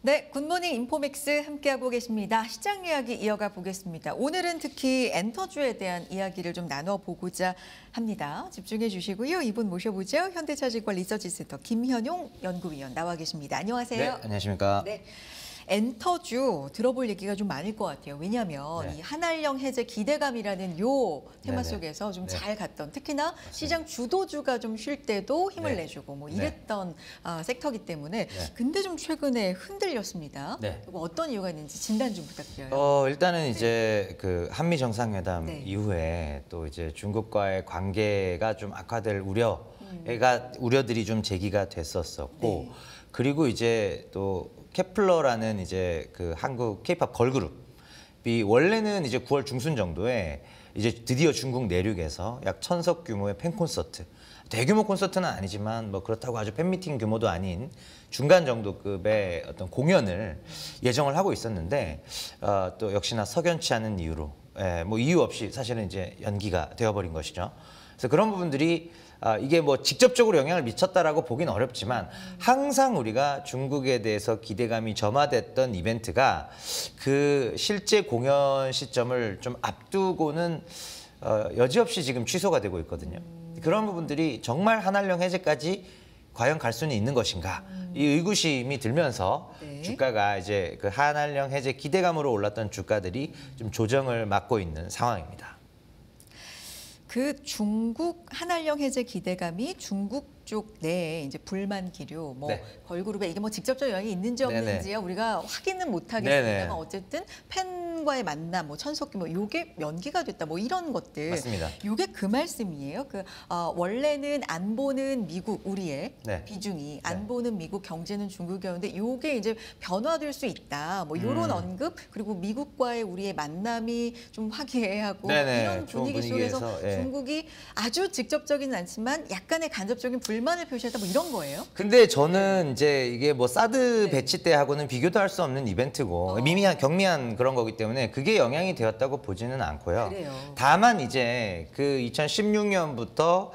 네, 굿모닝 인포맥스 함께하고 계십니다. 시장 이야기 이어가 보겠습니다. 오늘은 특히 엔터주에 대한 이야기를 좀 나눠보고자 합니다. 집중해 주시고요. 이분 모셔보죠. 현대차증권 리서치센터 김현용 연구위원 나와 계십니다. 안녕하세요. 네, 안녕하십니까. 네. 엔터주 들어볼 얘기가 좀 많을 것 같아요. 왜냐하면 네. 이 한알령 해제 기대감이라는 요 테마 네네. 속에서 좀 네. 잘 갔던, 특히나 시장 주도주가 좀 쉴 때도 힘을 네. 내주고 뭐 네. 이랬던 섹터기 때문에 네. 근데 좀 최근에 흔들렸습니다. 네. 그리고 어떤 이유가 있는지 진단 좀 부탁드려요. 일단은 이제 그 한미 정상회담 네. 이후에 또 이제 중국과의 관계가 좀 악화될 우려들이 좀 제기가 됐었었고, 네. 그리고 이제 또 케플러라는 이제 그 한국 K-팝 걸그룹이 원래는 이제 9월 중순 정도에 이제 드디어 중국 내륙에서 약 1000석 규모의 팬 콘서트, 대규모 콘서트는 아니지만 뭐 그렇다고 아주 팬미팅 규모도 아닌 중간 정도급의 어떤 공연을 예정을 하고 있었는데 또 역시나 석연치 않은 이유로 뭐 이유 없이 사실은 이제 연기가 되어버린 것이죠. 그래서 그런 부분들이 이게 뭐 직접적으로 영향을 미쳤다라고 보기는 어렵지만 항상 우리가 중국에 대해서 기대감이 점화됐던 이벤트가 그 실제 공연 시점을 좀 앞두고는 여지없이 지금 취소가 되고 있거든요. 그런 부분들이 정말 한알령 해제까지 과연 갈 수는 있는 것인가? 이 의구심이 들면서 네. 주가가 이제 그 한알령 해제 기대감으로 올랐던 주가들이 좀 조정을 맞고 있는 상황입니다. 그 중국 한알령 해제 기대감이 중국 쪽 내에 이제 불만 기류, 뭐 네. 걸그룹에 이게 뭐 직접적 영향이 있는지 없는지야 우리가 확인은 못하겠습니다만 네네. 어쨌든 팬과의 만남, 뭐 천석기, 뭐 요게 연기가 됐다, 뭐 이런 것들. 맞습니다. 요게 그 말씀이에요. 그 원래는 안 보는 미국 우리의 네. 비중이 안 네. 보는 미국 경제는 중국이었는데 요게 이제 변화될 수 있다. 뭐 요런 언급, 그리고 미국과의 우리의 만남이 좀 화기애애하고 네네. 이런 좋은 분위기 속에서 분위기에서, 예. 중국이 아주 직접적이진 않지만 약간의 간접적인 불만을 표시했다, 뭐 이런 거예요? 근데 저는 이제 이게 뭐 사드 배치 때하고는 비교도 할 수 없는 이벤트고 미미한 경미한 그런 거기 때문에 그게 영향이 되었다고 보지는 않고요. 그래요. 다만 이제 그 2016년부터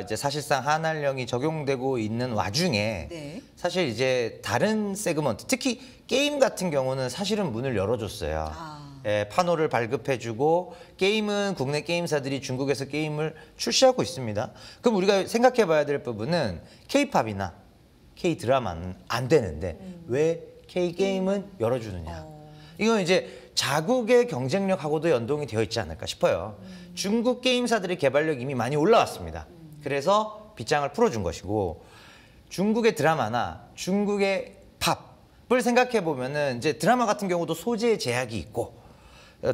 이제 사실상 한알령이 적용되고 있는 와중에 네. 사실 이제 다른 세그먼트, 특히 게임 같은 경우는 사실은 문을 열어줬어요. 예, 판호를 발급해주고 게임은 국내 게임사들이 중국에서 게임을 출시하고 있습니다. 그럼 우리가 생각해봐야 될 부분은 K-팝이나 K-드라마는 안 되는데 왜 K-게임은 열어주느냐. 이건 이제 자국의 경쟁력하고도 연동이 되어 있지 않을까 싶어요. 중국 게임사들의 개발력이 이미 많이 올라왔습니다. 그래서 빗장을 풀어준 것이고, 중국의 드라마나 중국의 팝을 생각해 보면은 이제 드라마 같은 경우도 소재의 제약이 있고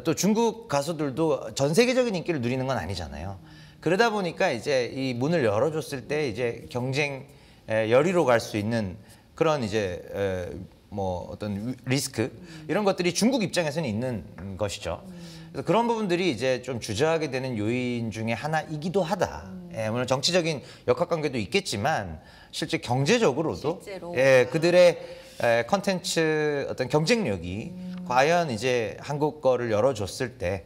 또 중국 가수들도 전 세계적인 인기를 누리는 건 아니잖아요. 그러다 보니까 이제 이 문을 열어줬을 때 이제 경쟁 열의로 갈 수 있는 그런 이제 뭐 어떤 리스크 이런 것들이 중국 입장에서는 있는 것이죠. 그래서 그런 부분들이 이제 좀 주저하게 되는 요인 중에 하나이기도 하다. 물론 정치적인 역학관계도 있겠지만 실제 경제적으로도 실제로. 그들의 컨텐츠 어떤 경쟁력이 과연 이제 한국 거를 열어줬을 때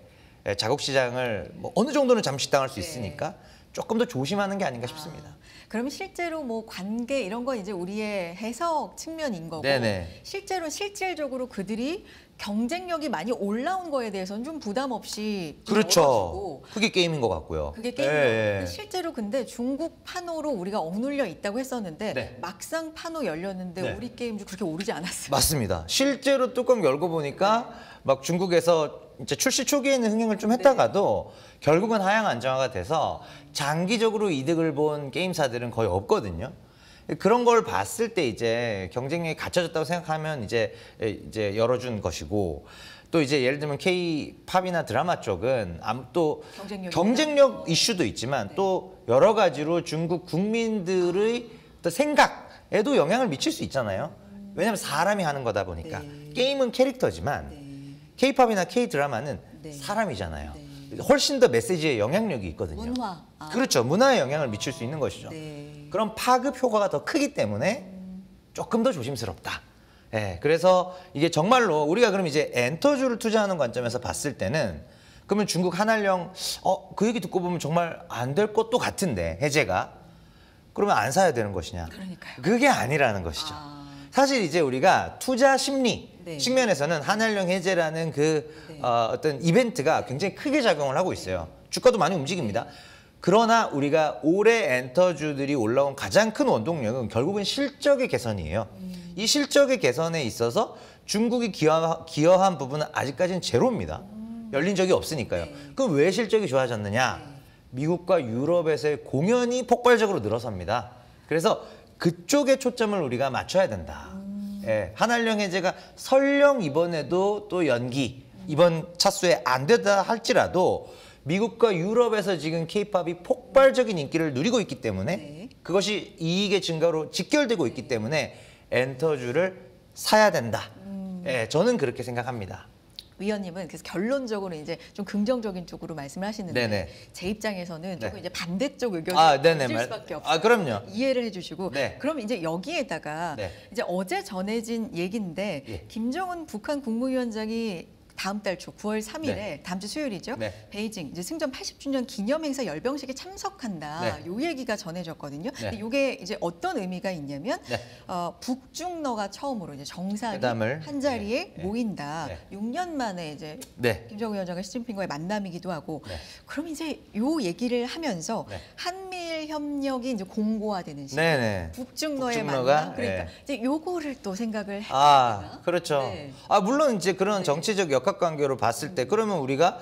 자국 시장을 뭐 어느 정도는 잠식당할 수 있으니까 조금 더 조심하는 게 아닌가 싶습니다. 그럼 실제로 뭐 관계 이런 건 이제 우리의 해석 측면인 거고, 네네. 실질적으로 그들이 경쟁력이 많이 올라온 거에 대해서는 좀 부담 없이 좀 그렇죠. 열어주고, 그게 게임인 것 같고요. 그게 게임이에요. 예. 실제로 근데 중국 판호로 우리가 억눌려 있다고 했었는데 네. 막상 판호 열렸는데 네. 우리 게임도 그렇게 오르지 않았어요. 맞습니다. 실제로 뚜껑 열고 보니까 막 중국에서 이제 출시 초기에는 흥행을 좀 했다가도 결국은 하향 안정화가 돼서 장기적으로 이득을 본 게임사들은 거의 없거든요. 그런 걸 봤을 때 이제 경쟁력이 갖춰졌다고 생각하면 이제 열어준 것이고, 또 이제 예를 들면 K-팝이나 드라마 쪽은 또 경쟁력 이슈도 있지만 또 여러 가지로 중국 국민들의 또 생각에도 영향을 미칠 수 있잖아요. 왜냐하면 사람이 하는 거다 보니까. 게임은 캐릭터지만 K-팝이나 K-드라마는 사람이잖아요. 훨씬 더 메시지에 영향력이 있거든요. 문화. 그렇죠. 문화에 영향을 미칠 수 있는 것이죠. 그럼 파급 효과가 더 크기 때문에 조금 더 조심스럽다. 그래서 이게 정말로 우리가 그럼 이제 엔터주를 투자하는 관점에서 봤을 때는 그러면 중국 한알령 그 얘기 듣고 보면 정말 안 될 것도 같은데 해제가 그러면 안 사야 되는 것이냐? 그러니까요. 그게 아니라는 것이죠. 사실 이제 우리가 투자 심리 네. 측면에서는 한한령 해제라는 그 네. 어떤 이벤트가 굉장히 크게 작용을 하고 있어요. 주가도 많이 움직입니다. 그러나 우리가 올해 엔터주들이 올라온 가장 큰 원동력은 결국은 실적의 개선이에요. 이 실적의 개선에 있어서 중국이 기여한 부분은 아직까지는 제로입니다. 열린 적이 없으니까요. 그럼 왜 실적이 좋아졌느냐? 미국과 유럽에서의 공연이 폭발적으로 늘어섭니다. 그래서 그쪽에 초점을 우리가 맞춰야 된다. 예, 한한령 해제가 설령 이번에도 또 연기, 이번 차수에 안 되다 할지라도 미국과 유럽에서 지금 케이팝이 폭발적인 인기를 누리고 있기 때문에 네. 그것이 이익의 증가로 직결되고 있기 때문에 엔터주를 사야 된다. 예, 저는 그렇게 생각합니다. 위원님은 그래서 결론적으로 이제 좀 긍정적인 쪽으로 말씀을 하시는데 네네. 제 입장에서는 조금 네. 이제 반대쪽 의견이 네네. 질 수밖에 없어요. 그럼요. 이해를 해주시고 네. 그럼 이제 여기에다가 네. 이제 어제 전해진 얘기인데 예. 김정은 북한 국무위원장이 다음 달 초 9월 3일에 네. 다음 주 수요일이죠. 네. 베이징 이제 승전 80주년 기념행사 열병식에 참석한다. 네. 요 얘기가 전해졌거든요. 네. 근데 이게 이제 어떤 의미가 있냐면 네. 북중러가 처음으로 이제 정상이 회담을, 한 자리에 네. 모인다. 네. 6년 만에 이제 네. 김정은 위원장과 시진핑과의 만남이기도 하고 네. 그럼 이제 요 얘기를 하면서 네. 한미일 협력이 이제 공고화되는 시기 네네. 북중러의 북중러가, 만남 그러니까 네. 이제 요거를 또 생각을 해야 되나? 그렇죠. 네. 물론 이제 그런 네. 정치적 역학관계로 봤을 때 그러면 우리가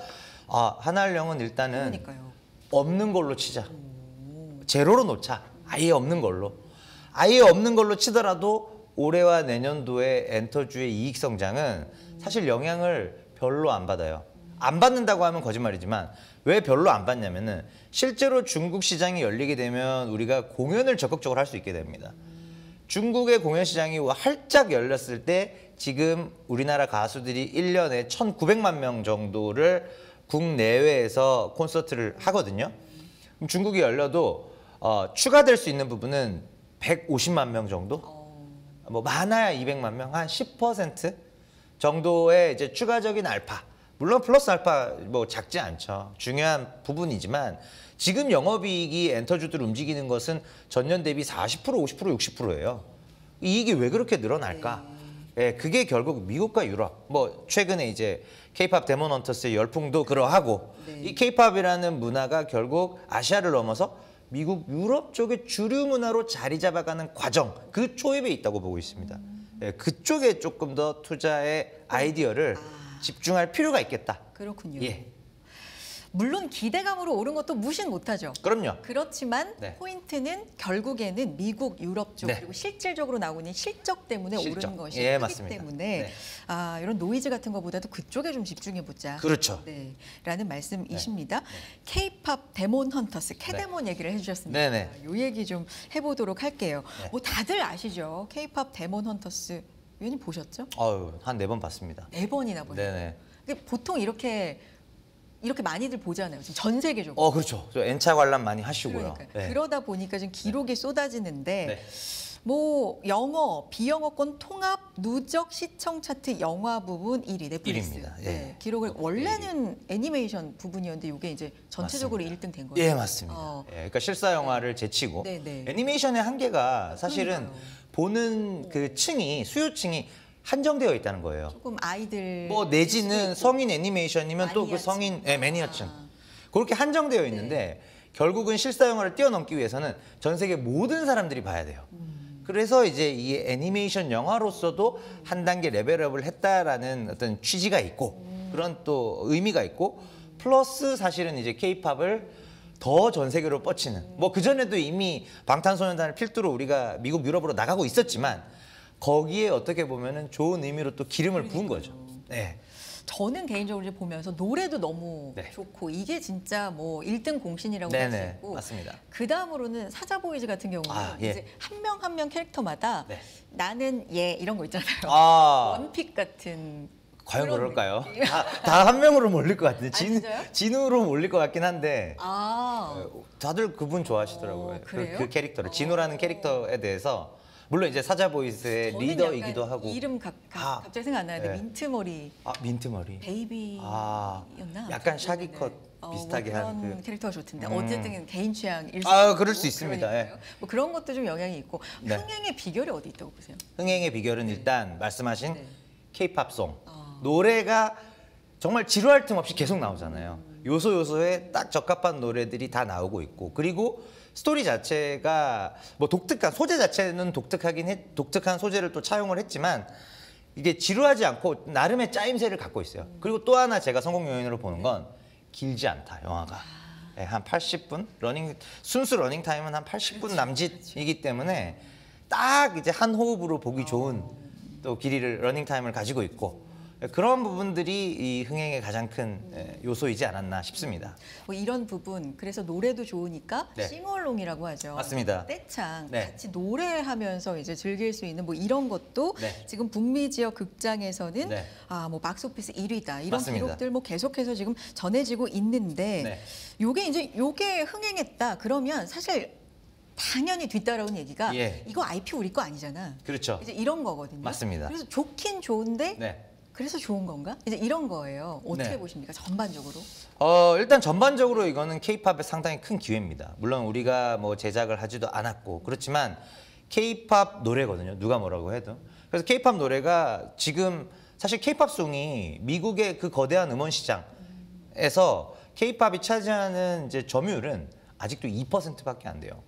한한령은 일단은 그러니까요. 없는 걸로 치자. 제로로 놓자. 아예 없는 걸로. 아예 없는 걸로 치더라도 올해와 내년도의 엔터주의 이익 성장은 사실 영향을 별로 안 받아요. 안 받는다고 하면 거짓말이지만 왜 별로 안 받냐면은 실제로 중국 시장이 열리게 되면 우리가 공연을 적극적으로 할 수 있게 됩니다. 중국의 공연 시장이 활짝 열렸을 때 지금 우리나라 가수들이 1년에 1,900만 명 정도를 국내외에서 콘서트를 하거든요. 그럼 중국이 열려도 추가될 수 있는 부분은 150만 명 정도? 뭐 많아야 200만 명, 한 10% 정도의 이제 추가적인 알파. 물론 플러스 알파 뭐 작지 않죠. 중요한 부분이지만 지금 영업이익이 엔터주들 움직이는 것은 전년 대비 40%, 50%, 60%예요. 이익이 왜 그렇게 늘어날까? 예, 그게 결국 미국과 유럽, 뭐 최근에 이제 케이팝 데몬 헌터스의 열풍도 그러하고 네. 이 케이팝이라는 문화가 결국 아시아를 넘어서 미국, 유럽 쪽의 주류 문화로 자리 잡아가는 과정, 그 초입에 있다고 보고 있습니다. 예, 그쪽에 조금 더 투자의 아이디어를 집중할 필요가 있겠다. 그렇군요. 예, 물론 기대감으로 오른 것도 무시는 못하죠. 그럼요. 그렇지만 네. 포인트는 결국에는 미국, 유럽 쪽 네. 그리고 실질적으로 나오는 실적 때문에 실적. 오르는 것이 예, 크기 맞습니다. 때문에 네. 이런 노이즈 같은 것보다도 그쪽에 좀 집중해 보자. 그렇죠. 네, 라는 말씀이십니다. K-팝 데몬 헌터스, 캐데몬 얘기를 해주셨습니다. 네네. 요 얘기 좀 해보도록 할게요. 네. 뭐 다들 아시죠? K-팝 데몬 헌터스 위원님 보셨죠? 한 4번 봤습니다. 4번이나 보셨어요. 네네. 근데 보통 이렇게 많이들 보잖아요. 지금 전 세계적으로. 그렇죠. 저 N차 관람 많이 하시고요. 그러니까 네. 그러다 보니까 지금 기록이 쏟아지는데 네. 뭐 영어, 비영어권 통합 누적 시청 차트 영화 부분 1위 넷플릭스. 일위입니다. 예. 네, 기록을 원래는 애니메이션 부분이었는데 이게 이제 전체적으로 1등 된 거예요. 예, 맞습니다. 예, 그러니까 실사 영화를 제치고 네네. 애니메이션의 한계가 사실은 그러니까요. 보는 그 층이 수요층이 한정되어 있다는 거예요. 조금 아이들 뭐 내지는 성인 애니메이션이면 또 그 매니아층. 성인 매니아층 그렇게 한정되어 있는데 결국은 실사 영화를 뛰어넘기 위해서는 전 세계 모든 사람들이 봐야 돼요. 그래서 이제 이 애니메이션 영화로서도 한 단계 레벨업을 했다라는 어떤 취지가 있고 그런 또 의미가 있고 플러스 사실은 이제 케이팝을 더 전 세계로 뻗치는 뭐 그전에도 이미 방탄소년단을 필두로 우리가 미국 유럽으로 나가고 있었지만 거기에 어떻게 보면은 좋은 의미로 또 기름을 부은 거죠. 네. 저는 개인적으로 이제 보면서 노래도 너무 네. 좋고 이게 진짜 뭐 1등 공신이라고 할 수 네네. 있고 맞습니다. 그 다음으로는 사자보이즈 같은 경우는 예. 이제 한 명 한 명 캐릭터마다 네. 나는 얘 이런 거 있잖아요. 원픽 같은 과연 그런 그럴까요? 느낌. 다 한 명으로 몰릴 것 같은데 진짜요? 진우로 몰릴 것 같긴 한데 아, 다들 그분 좋아하시더라고요. 그래요? 그 캐릭터를 진우라는 캐릭터에 대해서 물론 이제 사자보이스의 저는 리더이기도 약간 하고 이름 갑자기 생각 안 나는데 네. 민트머리 민트머리 베이비였나? 약간 샤기컷 비슷하게 뭐 한 그런 캐릭터가 좋던데 어쨌든 개인 취향일 수 아, 있고 그럴 수 있습니다. 그러니까요. 뭐 그런 것도 좀 영향이 있고 네. 흥행의 비결이 어디 있다고 보세요? 흥행의 비결은 일단 말씀하신 네. K-팝송 노래가 정말 지루할 틈 없이 계속 나오잖아요. 요소요소에 딱 적합한 노래들이 다 나오고 있고 그리고 스토리 자체가 뭐 독특한 소재 자체는 독특한 소재를 또 차용을 했지만 이게 지루하지 않고 나름의 짜임새를 갖고 있어요. 그리고 또 하나 제가 성공 요인으로 보는 건 길지 않다 영화가. 네, 한 80분 순수 러닝 타임은 한 80분 남짓이기 때문에 딱 이제 한 호흡으로 보기 좋은 또 길이를 러닝 타임을 가지고 있고 그런 부분들이 이 흥행의 가장 큰 요소이지 않았나 싶습니다. 뭐 이런 부분 그래서 노래도 좋으니까 네. 싱얼롱이라고 하죠. 맞습니다. 떼창 네. 같이 노래하면서 이제 즐길 수 있는 뭐 이런 것도 네. 지금 북미 지역 극장에서는 네. 뭐 박스오피스 1위다 이런 맞습니다. 기록들 뭐 계속해서 지금 전해지고 있는데 네. 요게 흥행했다 그러면 사실 당연히 뒤따라온 얘기가 예. 이거 IP 우리 거 아니잖아. 그렇죠. 이제 이런 거거든요. 맞습니다. 그래서 좋긴 좋은데 네. 그래서 좋은 건가? 이제 이런 거예요. 어떻게 네. 보십니까? 전반적으로. 일단 전반적으로 이거는 K-팝의 상당히 큰 기회입니다. 물론 우리가 뭐 제작을 하지도 않았고 그렇지만 K-팝 노래거든요. 누가 뭐라고 해도. 그래서 K-팝 노래가 지금 사실 K-팝송이 미국의 그 거대한 음원 시장에서 K-팝이 차지하는 이제 점유율은 아직도 2%밖에 안 돼요.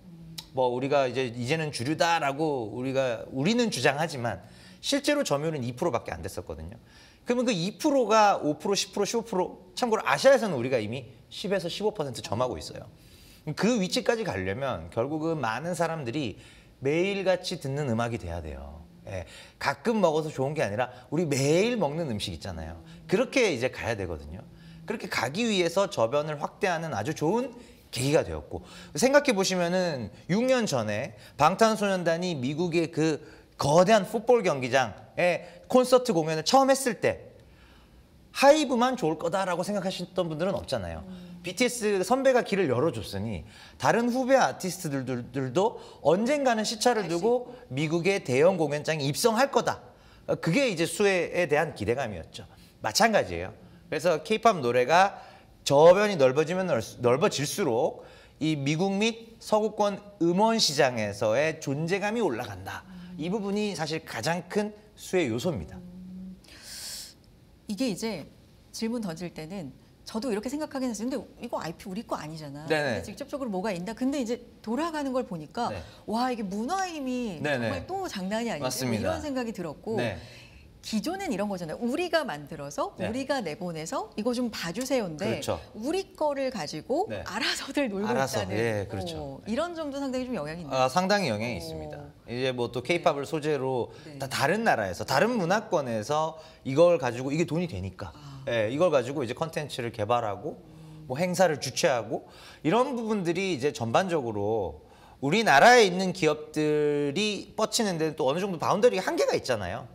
뭐 우리가 이제는 주류다라고 우리는 주장하지만 실제로 점유율은 2%밖에 안 됐었거든요. 그러면 그 2%가 5%, 10%, 15% 참고로 아시아에서는 우리가 이미 10에서 15% 점하고 있어요. 그 위치까지 가려면 결국은 많은 사람들이 매일같이 듣는 음악이 돼야 돼요. 예, 가끔 먹어서 좋은 게 아니라 우리 매일 먹는 음식 있잖아요. 그렇게 이제 가야 되거든요. 그렇게 가기 위해서 저변을 확대하는 아주 좋은 계기가 되었고 생각해 보시면은 6년 전에 방탄소년단이 미국의 그 거대한 풋볼 경기장에 콘서트 공연을 처음 했을 때 하이브만 좋을 거다라고 생각하셨던 분들은 없잖아요. BTS 선배가 길을 열어줬으니 다른 후배 아티스트들도 언젠가는 시차를 두고 미국의 대형 공연장에 입성할 거다. 그게 이제 수혜에 대한 기대감이었죠. 마찬가지예요. 그래서 K-팝 노래가 저변이 넓어질수록 이 미국 및 서구권 음원 시장에서의 존재감이 올라간다. 이 부분이 사실 가장 큰 수혜 요소입니다. 이게 이제 질문 던질 때는 저도 이렇게 생각하긴 했어요. 근데 이거 IP 우리 거 아니잖아. 네네. 근데 직접적으로 뭐가 있나? 근데 이제 돌아가는 걸 보니까 네. 와 이게 문화 힘이 네네. 정말 또 장난이 아닌데 맞습니다. 이런 생각이 들었고 네. 기존엔 이런 거잖아요. 우리가 만들어서 네. 우리가 내보내서 이거 좀 봐주세요인데 그렇죠. 우리 거를 가지고 네. 알아서들 놀고 알아서, 있다는 예, 그렇죠. 이런 점도 상당히 좀 영향이 있네요. 상당히 영향이 있습니다. 이제 뭐 또 K-팝을 소재로 네. 다 다른 나라에서 다른 문화권에서 이걸 가지고 이게 돈이 되니까 예, 이걸 가지고 이제 컨텐츠를 개발하고 뭐 행사를 주최하고 이런 부분들이 이제 전반적으로 우리나라에 있는 기업들이 뻗치는 데는 또 어느 정도 바운더리 한계가 있잖아요.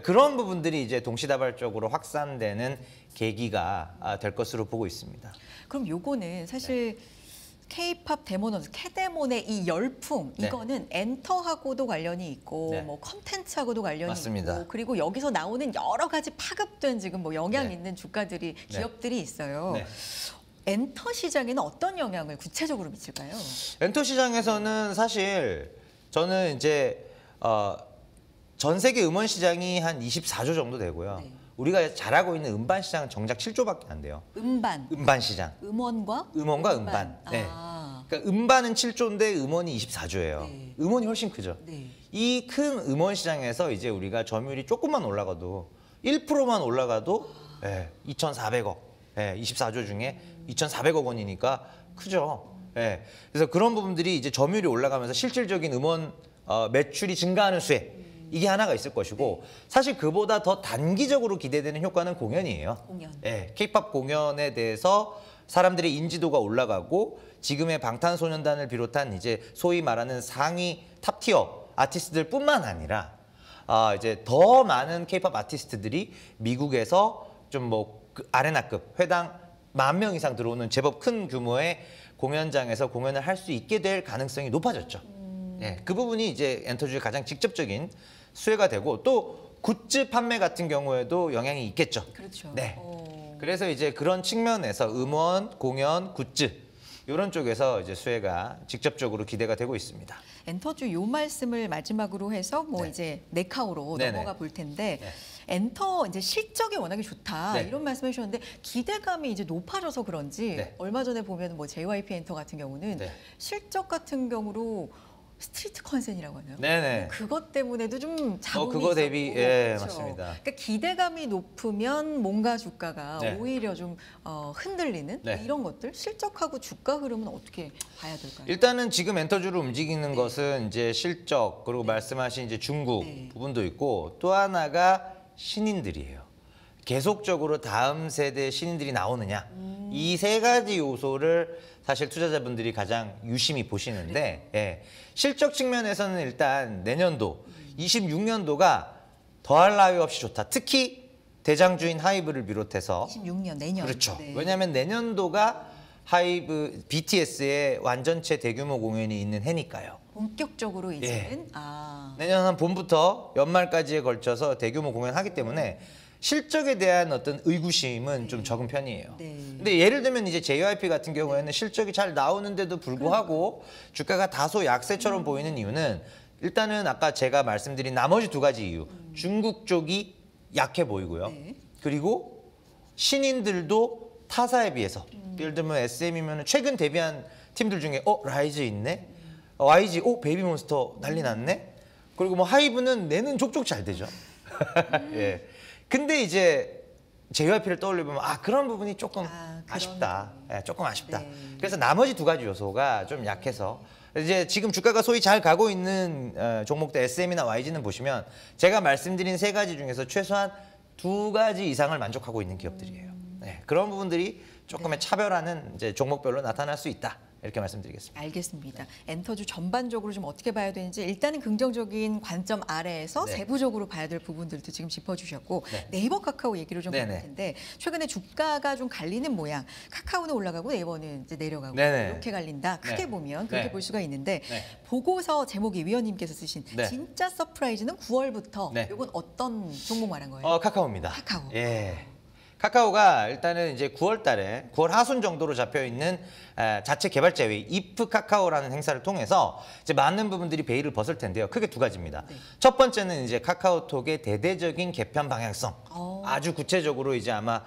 그런 부분들이 이제 동시다발적으로 확산되는 계기가 될 것으로 보고 있습니다. 그럼 요거는 사실 K-팝 데모넌스, 캐데몬의 이 열풍 네. 이거는 엔터하고도 관련이 있고 네. 뭐 컨텐츠하고도 관련이 맞습니다. 있고 그리고 여기서 나오는 여러 가지 파급된 지금 뭐 영향 네. 있는 주가들이 기업들이 있어요. 네. 엔터 시장에는 어떤 영향을 구체적으로 미칠까요? 엔터 시장에서는 사실 저는 이제 전 세계 음원 시장이 한 24조 정도 되고요. 네. 우리가 잘하고 있는 음반 시장은 정작 7조밖에 안 돼요. 음반, 시장. 음원과 음반. 네. 아, 그러니까 음반은 7조인데 음원이 24조예요. 네. 음원이 훨씬 크죠. 네. 이 큰 음원 시장에서 이제 우리가 점유율이 조금만 올라가도 1%만 올라가도 2,400억. 24조 중에 2,400억 원이니까 크죠. 그래서 그런 부분들이 이제 점유율이 올라가면서 실질적인 음원 매출이 증가하는 수혜. 이게 하나가 있을 것이고 사실 그보다 더 단기적으로 기대되는 효과는 공연이에요. 공연. K-팝 공연에 대해서 사람들의 인지도가 올라가고 지금의 방탄소년단을 비롯한 이제 소위 말하는 상위 탑티어 아티스트들뿐만 아니라 이제 더 많은 K-팝 아티스트들이 미국에서 좀 뭐 아레나급 회당 10,000명 이상 들어오는 제법 큰 규모의 공연장에서 공연을 할 수 있게 될 가능성이 높아졌죠. 그 부분이 이제 엔터주의 가장 직접적인 수혜가 되고 또 굿즈 판매 같은 경우에도 영향이 있겠죠. 그렇죠. 네. 그래서 이제 그런 측면에서 음원, 공연, 굿즈 이런 쪽에서 이제 수혜가 직접적으로 기대가 되고 있습니다. 엔터주 요 말씀을 마지막으로 해서 뭐 네. 이제 네카오로 네네. 넘어가 볼 텐데 네. 엔터 이제 실적이 워낙에 좋다 네. 이런 말씀해 주셨는데 기대감이 이제 높아져서 그런지 네. 얼마 전에 보면 뭐 JYP 엔터 같은 경우는 네. 실적 같은 경우로 스트리트 컨센이라고 하나요? 네네. 그것 때문에도 좀 자본이 그거 대비, 있었고, 예, 그렇죠. 맞습니다. 그러니까 기대감이 높으면 뭔가 주가가 네. 오히려 좀 흔들리는 네. 이런 것들 실적하고 주가 흐름은 어떻게 봐야 될까요? 일단은 지금 엔터주를 움직이는 것은 이제 실적 그리고 말씀하신 이제 중국 네. 부분도 있고 또 하나가 신인들이에요. 계속적으로 다음 세대 신인들이 나오느냐 이 세 가지 요소를 사실 투자자분들이 가장 유심히 보시는데 예. 실적 측면에서는 일단 내년도 26년도가 더할 나위 없이 좋다. 특히 대장주인 하이브를 비롯해서 26년 내년. 그렇죠. 네. 왜냐하면 내년도가 하이브 BTS의 완전체 대규모 공연이 있는 해니까요. 본격적으로 이제는 내년 한 봄부터 연말까지에 걸쳐서 대규모 공연하기 때문에 실적에 대한 어떤 의구심은 좀 적은 편이에요. 네. 근데 예를 들면 이제 JYP 같은 경우에는 실적이 잘 나오는데도 불구하고 주가가 다소 약세처럼 보이는 이유는 일단은 아까 제가 말씀드린 나머지 두 가지 이유. 중국 쪽이 약해 보이고요. 네. 그리고 신인들도 타사에 비해서 예를 들면 SM이면 최근 데뷔한 팀들 중에 라이즈 있네? YG 베이비몬스터 난리 났네? 그리고 뭐 하이브는 내는 족족 잘 되죠. 예. 근데 이제 JYP를 떠올리면 그런 부분이 조금 그런 아쉽다. 예, 조금 아쉽다. 네. 그래서 나머지 두 가지 요소가 좀 약해서 이제 지금 주가가 소위 잘 가고 있는 종목들 SM이나 YG는 보시면 제가 말씀드린 세 가지 중에서 최소한 두 가지 이상을 만족하고 있는 기업들이에요. 네, 그런 부분들이 조금의 차별화는 이제 종목별로 나타날 수 있다. 이렇게 말씀드리겠습니다. 알겠습니다. 엔터주 전반적으로 좀 어떻게 봐야 되는지 일단은 긍정적인 관점 아래에서 네. 세부적으로 봐야 될 부분들도 지금 짚어주셨고 네. 네이버 카카오 얘기를 좀 네네. 해볼 텐데 최근에 주가가 좀 갈리는 모양. 카카오는 올라가고 네이버는 이제 내려가고 네네. 이렇게 갈린다. 크게 네. 보면 그렇게 네. 볼 수가 있는데 네. 보고서 제목이 위원님께서 쓰신 네. 진짜 서프라이즈는 9월부터 네. 이건 어떤 종목 말한 거예요? 카카오입니다. 카카오. 예. 카카오가 일단은 이제 9월 달에 9월 하순 정도로 잡혀 있는 자체 개발 제휴 이프 카카오라는 행사를 통해서 이제 많은 부분들이 베일을 벗을 텐데요. 크게 두 가지입니다. 네. 첫 번째는 이제 카카오톡의 대대적인 개편 방향성. 아주 구체적으로 이제 아마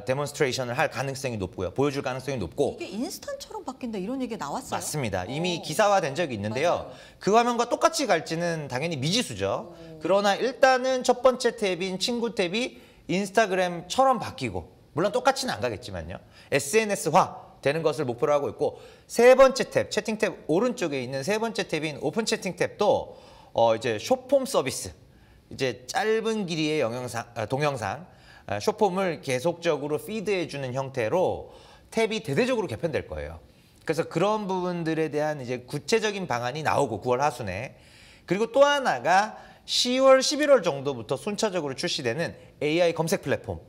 데몬스트레이션을 할 가능성이 높고요. 보여줄 가능성이 높고 이게 인스턴트처럼 바뀐다 이런 얘기가 나왔어요? 맞습니다. 이미 기사화된 적이 있는데요. 맞아요. 그 화면과 똑같이 갈지는 당연히 미지수죠. 그러나 일단은 첫 번째 탭인 친구 탭이 인스타그램처럼 바뀌고 물론 똑같이는 안 가겠지만요. SNS화 되는 것을 목표로 하고 있고 세 번째 탭, 채팅 탭 오른쪽에 있는 세 번째 탭인 오픈 채팅 탭도 이제 숏폼 서비스 이제 짧은 길이의 동영상 숏폼을 계속적으로 피드해주는 형태로 탭이 대대적으로 개편될 거예요. 그래서 그런 부분들에 대한 이제 구체적인 방안이 나오고 9월 하순에 그리고 또 하나가 10월, 11월 정도부터 순차적으로 출시되는 AI 검색 플랫폼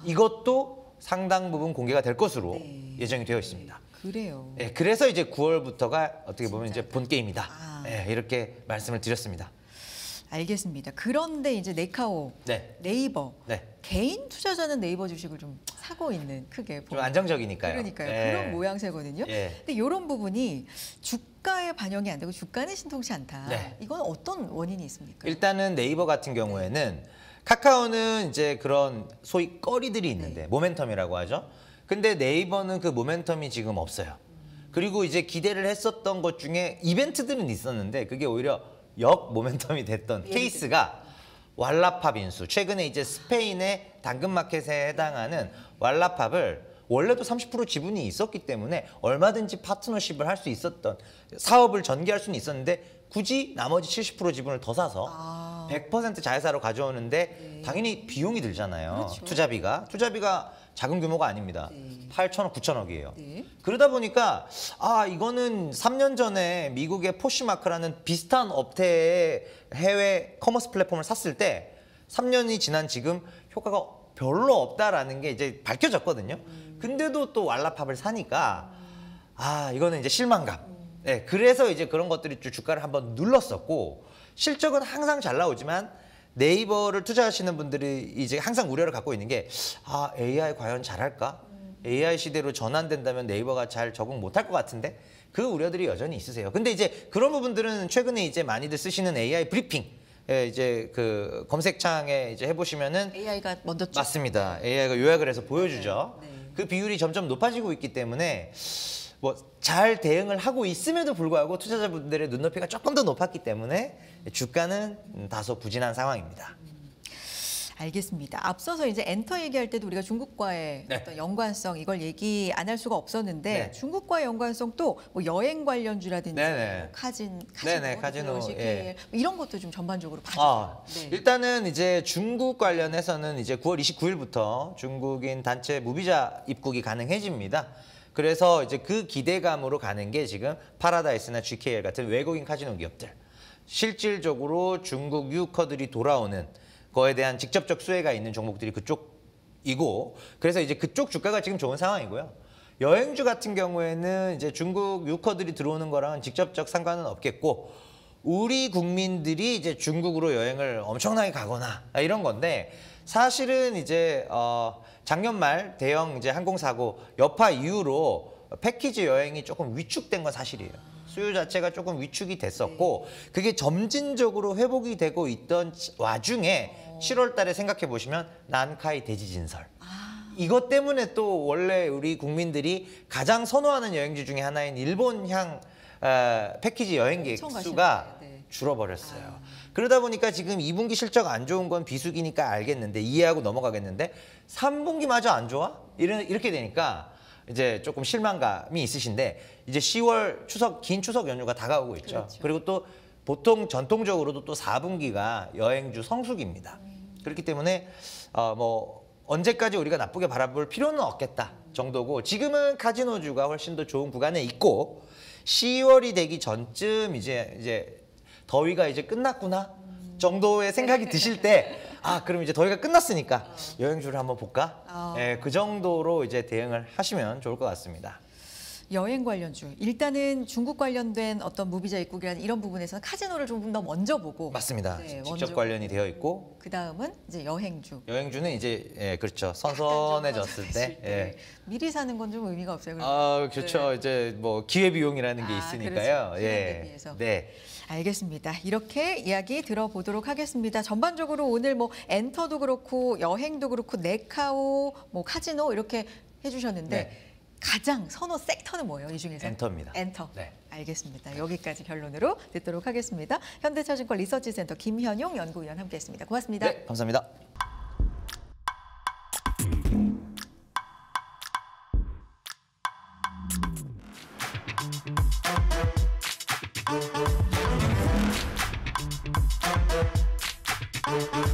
이것도 상당 부분 공개가 될 것으로 네. 예정이 되어 있습니다. 그래요. 예, 그래서 이제 9월부터가 어떻게 보면 진짜. 이제 본 게임이다. 아. 예, 이렇게 말씀을 드렸습니다. 알겠습니다. 그런데 이제 네카오, 네. 네이버 네. 개인 투자자는 네이버 주식을 좀 사고 있는 크게 좀 보면. 안정적이니까요. 그러니까요. 예. 그런 모양새거든요. 예. 근데 이런 부분이 주가에 반영이 안 되고 주가는 신통치 않다. 네. 이건 어떤 원인이 있습니까? 일단은 네이버 같은 경우에는 카카오는 이제 그런 소위 거리들이 있는데 모멘텀이라고 하죠. 근데 네이버는 그 모멘텀이 지금 없어요. 그리고 이제 기대를 했었던 것 중에 이벤트들은 있었는데 그게 오히려 역 모멘텀이 됐던 케이스가 왈라팝 인수. 최근에 이제 스페인의 당근마켓에 해당하는 왈라팝을 원래도 30% 지분이 있었기 때문에 얼마든지 파트너십을 할 수 있었던 사업을 전개할 수는 있었는데 굳이 나머지 70% 지분을 더 사서 100% 자회사로 가져오는데 당연히 비용이 들잖아요. 그렇죠. 투자비가 작은 규모가 아닙니다. 네. 8천억, 9천억이에요. 네. 그러다 보니까 이거는 3년 전에 미국의 포시마크라는 비슷한 업체의 해외 커머스 플랫폼을 샀을 때 3년이 지난 지금 효과가 별로 없다라는 게 이제 밝혀졌거든요. 근데도 또 왈라팝을 사니까 이거는 이제 실망감. 네, 그래서 이제 그런 것들이 주가를 한번 눌렀었고 실적은 항상 잘 나오지만 네이버를 투자하시는 분들이 이제 항상 우려를 갖고 있는 게 AI 과연 잘할까? AI 시대로 전환된다면 네이버가 잘 적응 못할 것 같은데 그 우려들이 여전히 있으세요. 근데 이제 그런 부분들은 최근에 이제 많이들 쓰시는 AI 브리핑 이제 그 검색창에 이제 해보시면은 AI가 먼저 쭉. 맞습니다. AI가 요약을 해서 보여주죠. 네. 그 비율이 점점 높아지고 있기 때문에 뭐 잘 대응을 하고 있음에도 불구하고 투자자분들의 눈높이가 조금 더 높았기 때문에 주가는 다소 부진한 상황입니다. 알겠습니다. 앞서서 이제 엔터 얘기할 때도 우리가 중국과의 네. 어떤 연관성 이걸 얘기 안 할 수가 없었는데 네. 중국과의 연관성 또 뭐 여행 관련주라든지 네네. 뭐 카지노, 네네, 카지노, CKL 뭐 이런 것도 좀 전반적으로 봐주세요. 네. 일단은 이제 중국 관련해서는 이제 9월 29일부터 중국인 단체 무비자 입국이 가능해집니다. 그래서 이제 그 기대감으로 가는 게 지금 파라다이스나 GKL 같은 외국인 카지노 기업들. 실질적으로 중국 유커들이 돌아오는 거에 대한 직접적 수혜가 있는 종목들이 그쪽이고, 그래서 이제 그쪽 주가가 지금 좋은 상황이고요. 여행주 같은 경우에는 이제 중국 유커들이 들어오는 거랑은 직접적 상관은 없겠고, 우리 국민들이 이제 중국으로 여행을 엄청나게 가거나 이런 건데, 사실은 이제 작년 말 대형 이제 항공사고 여파 이후로 패키지 여행이 조금 위축된 건 사실이에요. 수요 자체가 조금 위축이 됐었고 그게 점진적으로 회복이 되고 있던 와중에 7월 달에 생각해 보시면 난카이 대지진설. 이것 때문에 또 원래 우리 국민들이 가장 선호하는 여행지 중에 하나인 일본향 패키지 여행객 엄청 수가 가시는데, 네. 줄어버렸어요. 그러다 보니까 지금 2분기 실적 안 좋은 건 비수기니까 알겠는데 이해하고 넘어가겠는데 3분기마저 안 좋아? 이렇게 되니까 이제 조금 실망감이 있으신데 이제 10월 긴 추석 연휴가 다가오고 있죠. 그렇죠. 그리고 또 보통 전통적으로도 또 4분기가 여행주 성수기입니다. 그렇기 때문에 뭐 언제까지 우리가 나쁘게 바라볼 필요는 없겠다 정도고 지금은 카지노주가 훨씬 더 좋은 구간에 있고 10월이 되기 전쯤 이제 더위가 이제 끝났구나 정도의 생각이 드실 때 그럼 이제 더위가 끝났으니까 여행주를 한번 볼까? 그 정도로 이제 대응을 하시면 좋을 것 같습니다. 여행 관련주. 일단은 중국 관련된 어떤 무비자 입국이라는 이런 부분에서는 카지노를 조금 더 먼저 보고. 맞습니다. 네, 직접 먼저 관련이 되어 있고 그 다음은 이제 여행주. 여행주는 이제 그렇죠. 선선해졌을 때. 네. 미리 사는 건 좀 의미가 없어요. 그러면. 그렇죠. 네. 이제 뭐 기회 비용이라는 게 있으니까요. 그렇죠. 시간 대비해서. 네. 알겠습니다. 이렇게 이야기 들어보도록 하겠습니다. 전반적으로 오늘 뭐 엔터도 그렇고 여행도 그렇고 네카오, 뭐 카지노 이렇게 해주셨는데 네. 가장 선호 섹터는 뭐예요? 이 중에서? 엔터입니다. 엔터. 네. 알겠습니다. 여기까지 결론으로 듣도록 하겠습니다. 현대차증권 리서치센터 김현용 연구위원 함께했습니다. 고맙습니다. 네, 감사합니다. Thank you.